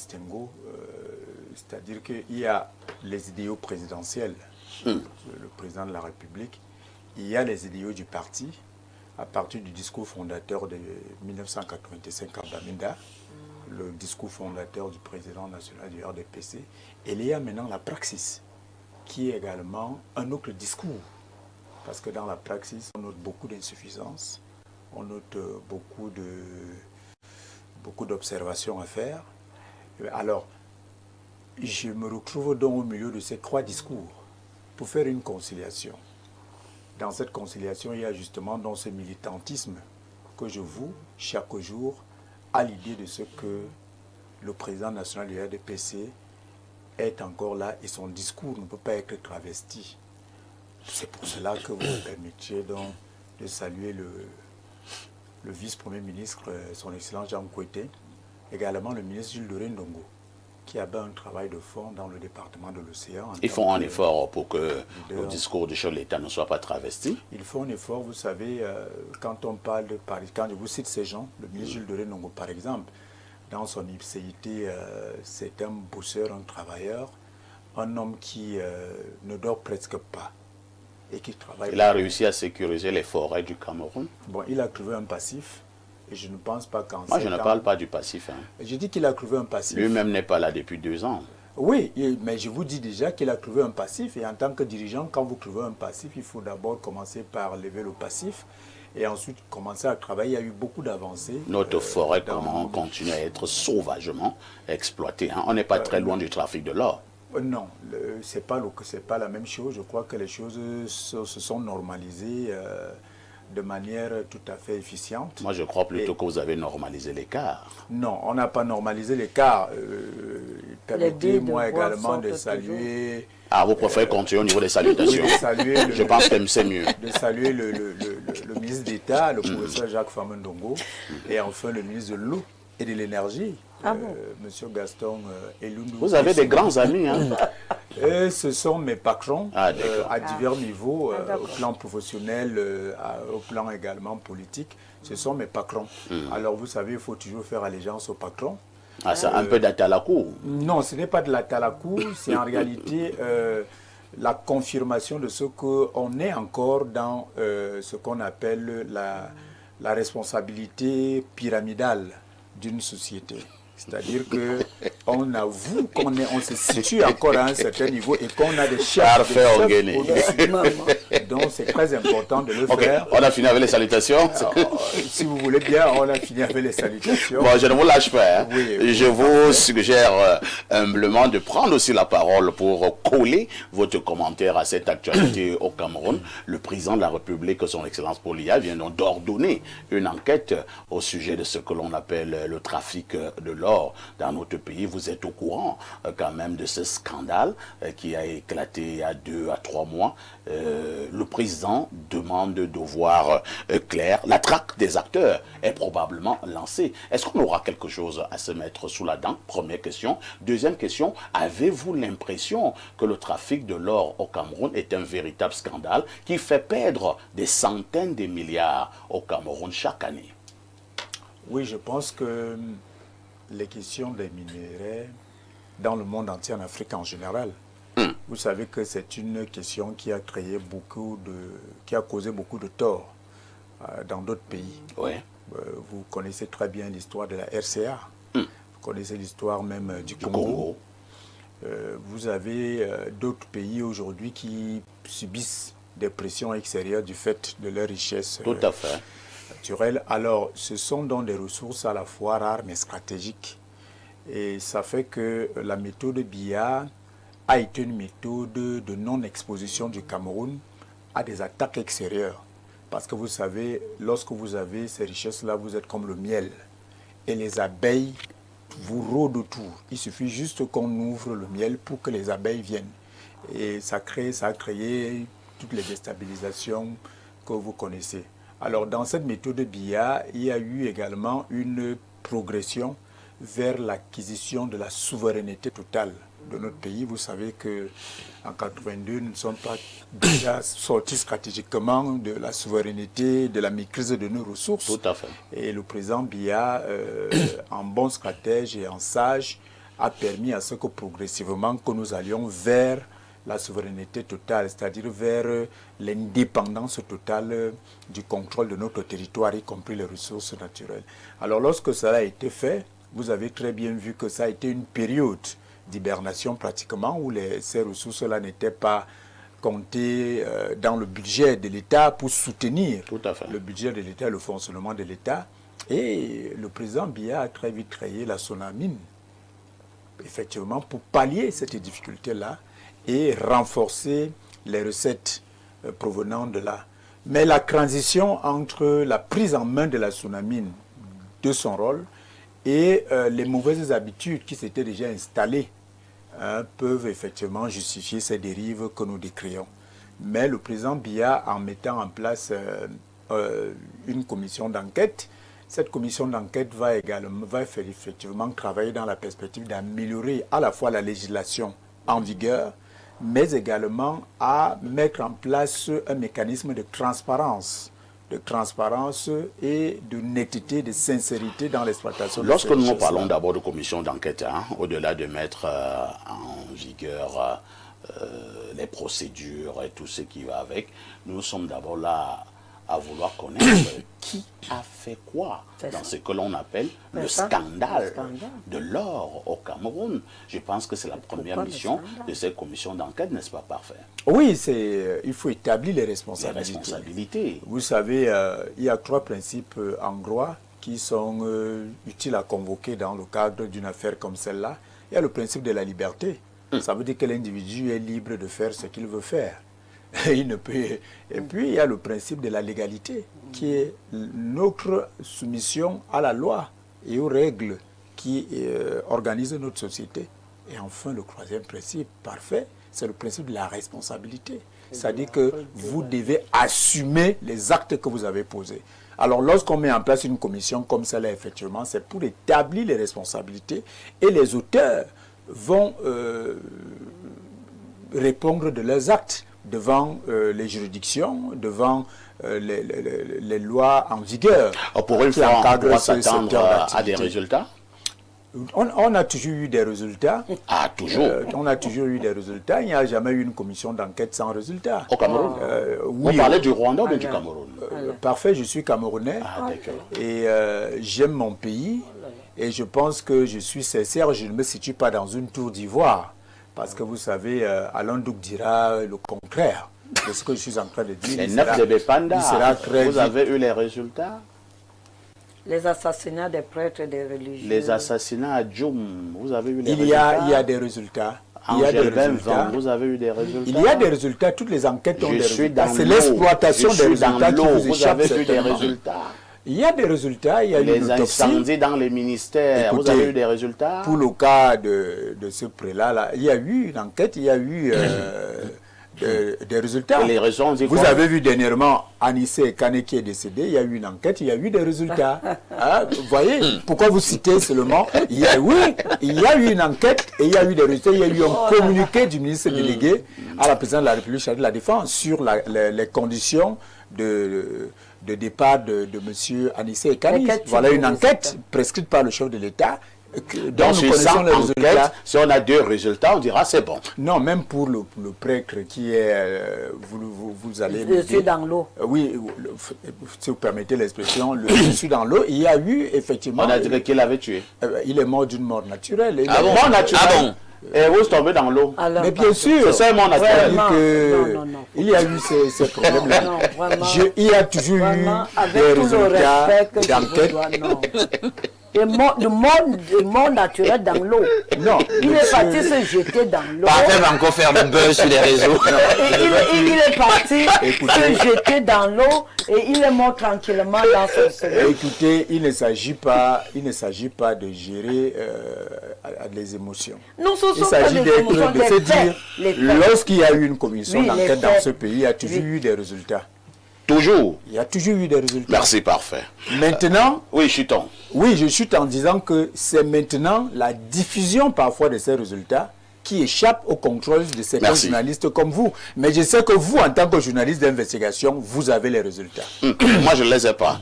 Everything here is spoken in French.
distinguo, c'est-à-dire qu'il y a les idéaux présidentiels, le président de la République, il y a les idéaux du parti, à partir du discours fondateur de 1985 à Bamenda, le discours fondateur du président national du RDPC, et il y a maintenant la praxis, qui est également un autre discours. Parce que dans la praxis, on note beaucoup d'insuffisances, on note beaucoup d'observations à faire. Alors, je me retrouve donc au milieu de ces trois discours pour faire une conciliation. Dans cette conciliation, il y a justement dans ce militantisme que je voue chaque jour à l'idée de ce que le président national du RDPC est encore là et son discours ne peut pas être travesti. C'est pour cela que vous me permettiez donc de saluer le vice-premier ministre, son excellence Jean Kouete, également le ministre Jules Doré-Ndongo, qui a un travail de fond dans le département de l'océan. Ils font un effort pour que le discours du chef de l'État ne soit pas travesti. Ils font un effort, vous savez, quand on parle de Paris, quand je vous cite ces gens, le ministre Jules Doré-Ndongo par exemple, dans son ipséité, c'est un bosseur, un travailleur, un homme qui ne dort presque pas. Et qui travaille. Il a réussi à sécuriser les forêts du Cameroun. Bon, il a trouvé un passif. Et je ne pense pas qu'en Moi, je ne parle pas du passif. Hein. Je dis qu'il a trouvé un passif. Lui-même n'est pas là depuis 2 ans. Oui, mais je vous dis déjà qu'il a trouvé un passif. Et en tant que dirigeant, quand vous trouvez un passif, il faut d'abord commencer par lever le passif. Et ensuite commencer à travailler. Il y a eu beaucoup d'avancées. Notre forêt continue à être sauvagement exploitée. Hein. On n'est pas très loin du trafic de l'or. Non, ce n'est pas la même chose. Je crois que les choses se sont normalisées de manière tout à fait efficiente. Moi, je crois plutôt que vous avez normalisé l'écart. Non, on n'a pas normalisé l'écart. Permettez-moi également de saluer... Ah, vous préférez continuer au niveau des salutations. Oui, de saluer je pense que c'est mieux. De saluer le ministre d'État, le professeur Jacques Famendongo, et enfin le ministre de l'eau et de l'énergie, Monsieur Gaston Elundu. Vous avez des grands amis, hein? Ce sont mes patrons à divers niveaux, au plan professionnel, au plan également politique. Ce sont mes patrons. Alors vous savez, il faut toujours faire allégeance aux patrons. Ah, c'est un peu d'atalakou. Non, ce n'est pas de l'atalakou, c'est en réalité la confirmation de ce qu'on est encore dans ce qu'on appelle la responsabilité pyramidale d'une société. C'est-à-dire qu'on avoue on se situe encore à un certain niveau et qu'on a des chefs donc c'est très important de le faire. On a fini avec les salutations. Si vous voulez bien, on a fini avec les salutations. Bon, je ne vous lâche pas. Hein. Oui, je vous suggère humblement de prendre aussi la parole pour coller votre commentaire à cette actualité au Cameroun. Le président de la République, son Excellence Paul Biya, vient donc d'ordonner une enquête au sujet de ce que l'on appelle le trafic de l'or dans notre pays. Vous êtes au courant quand même de ce scandale qui a éclaté il y a 2 à 3 mois. Le président demande de voir clair. La traque des acteurs est probablement lancée. Est-ce qu'on aura quelque chose à se mettre sous la dent? Première question. Deuxième question, avez-vous l'impression que le trafic de l'or au Cameroun est un véritable scandale qui fait perdre des centaines de milliards au Cameroun chaque année? Oui, je pense que les questions des minéraux dans le monde entier, en Afrique en général, vous savez que c'est une question qui a créé qui a causé beaucoup de tort dans d'autres pays. Ouais. Vous connaissez très bien l'histoire de la RCA, vous connaissez l'histoire même du Congo. Vous avez d'autres pays aujourd'hui qui subissent des pressions extérieures du fait de leur richesse. Tout à fait. Naturelle. Alors, ce sont donc des ressources à la fois rares mais stratégiques. Et ça fait que la méthode Biya a été une méthode de non-exposition du Cameroun à des attaques extérieures. Parce que vous savez, lorsque vous avez ces richesses-là, vous êtes comme le miel. Et les abeilles vous rôdent autour. Il suffit juste qu'on ouvre le miel pour que les abeilles viennent. Et ça a créé toutes les déstabilisations que vous connaissez. Alors, dans cette méthode Biya, il y a eu également une progression vers l'acquisition de la souveraineté totale de notre pays. Vous savez qu'en 82, nous ne sommes pas déjà sortis stratégiquement de la souveraineté, de la maîtrise de nos ressources. Tout à fait. Et le président Biya, en bon stratège et en sage, a permis à ce que progressivement que nous allions vers la souveraineté totale, c'est-à-dire vers l'indépendance totale du contrôle de notre territoire, y compris les ressources naturelles. Alors lorsque cela a été fait, vous avez très bien vu que ça a été une période d'hibernation pratiquement, où ces ressources-là n'étaient pas comptées dans le budget de l'État pour soutenir le budget de l'État, le fonctionnement de l'État. Et le président Biya a très vite créé la Sonamine, effectivement, pour pallier cette difficulté-là et renforcer les recettes provenant de là. Mais la transition entre la prise en main de la Sonamine, de son rôle, et les mauvaises habitudes qui s'étaient déjà installées peuvent effectivement justifier ces dérives que nous décrions. Mais le président Biya, en mettant en place une commission d'enquête, cette commission d'enquête va effectivement travailler dans la perspective d'améliorer à la fois la législation en vigueur, mais également à mettre en place un mécanisme de transparence et de netteté, de sincérité dans l'exploitation. Lorsque nous parlons d'abord de commission d'enquête, au-delà de mettre en vigueur les procédures et tout ce qui va avec, nous sommes d'abord là à vouloir connaître qui a fait quoi dans ce que l'on appelle le scandale de l'or au Cameroun. Je pense que c'est la première mission de cette commission d'enquête, n'est-ce pas, Parfait? Oui, il faut établir les responsabilités. Vous savez, il y a 3 principes en droit qui sont utiles à convoquer dans le cadre d'une affaire comme celle-là. Il y a le principe de la liberté. Ça veut dire que l'individu est libre de faire ce qu'il veut faire. Il ne peut... Et puis, il y a le principe de la légalité, qui est notre soumission à la loi et aux règles qui organisent notre société. Et enfin, le 3e principe, parfait, c'est le principe de la responsabilité. C'est-à-dire que vous devez assumer les actes que vous avez posés. Alors, lorsqu'on met en place une commission comme celle-là, effectivement, c'est pour établir les responsabilités et les auteurs vont répondre de leurs actes devant les juridictions, devant les lois en vigueur. Pour une fois, on doit s'attendre à des résultats? On a toujours eu des résultats. Ah, toujours? On a toujours eu des résultats. Il n'y a jamais eu une commission d'enquête sans résultat. Au Cameroun? Oui, on parlait du Rwanda ou du Cameroun? Parfait, je suis Camerounais. Ah, d'accord. Et j'aime mon pays. Et je pense que je suis sincère, je ne me situe pas dans une tour d'ivoire. Parce que vous savez, Alain Douk dira le contraire de ce que je suis en train de dire. Les 9 de Bepanda, vous avez eu les résultats? Les assassinats des prêtres et des religieux. Les assassinats à Djoum, vous avez eu les résultats? Il y a des résultats. Angèle Benvan, vous avez eu des résultats? Il y a des résultats, toutes les enquêtes ont des résultats. C'est l'exploitation des résultats qui vous échappe. Vous avez eu des résultats? Il y a des résultats, il y a eu les incendies dans les ministères. Écoutez, vous avez eu des résultats? Pour le cas de ce prélat-là, il y a eu une enquête, il y a eu des résultats. Et les raisons, vous avez vu dernièrement Anissé Kane qui est décédé, il y a eu une enquête, il y a eu des résultats. Vous voyez, pourquoi vous citez seulement? Il y a eu une enquête et il y a eu des résultats. Il y a eu un communiqué du ministre délégué à la présidente de la République chargée de la Défense sur les conditions de départ de M. Anissé Kane. Voilà une enquête prescrite par le chef de l'État. Dans nous connaissons les résultats. Si on a 2 résultats, on dira c'est bon. Non, même pour le prêtre qui est... vous allez... Je suis dans l'eau. Oui, si vous permettez l'expression, je suis dans l'eau. Il y a eu effectivement... On a dit qu'il l'avait tué. Il est mort d'une mort naturelle. Mort naturelle. Et vous tombez dans l'eau. Mais bien sûr, c'est seulement naturel. Il y a eu ces problèmes-là. Il y a toujours eu des résultats d'enquête. De mort naturel dans l'eau. Non. Il est parti se jeter dans l'eau. Parfait va encore faire le buzz sur les réseaux. Il est parti se jeter dans l'eau et il est mort tranquillement dans son sommeil. Écoutez, il ne s'agit pas de gérer les émotions. Non, il s'agit de se dire, lorsqu'il y a eu une commission d'enquête dans ce pays, il y a toujours eu des résultats. Toujours. Il y a toujours eu des résultats. Merci, parfait. Maintenant... Oui, Chuton. Oui, je chute en disant que c'est maintenant la diffusion parfois de ces résultats qui échappe au contrôle de certains journalistes comme vous. Mais je sais que vous, en tant que journaliste d'investigation, vous avez les résultats. Moi, je ne les ai pas.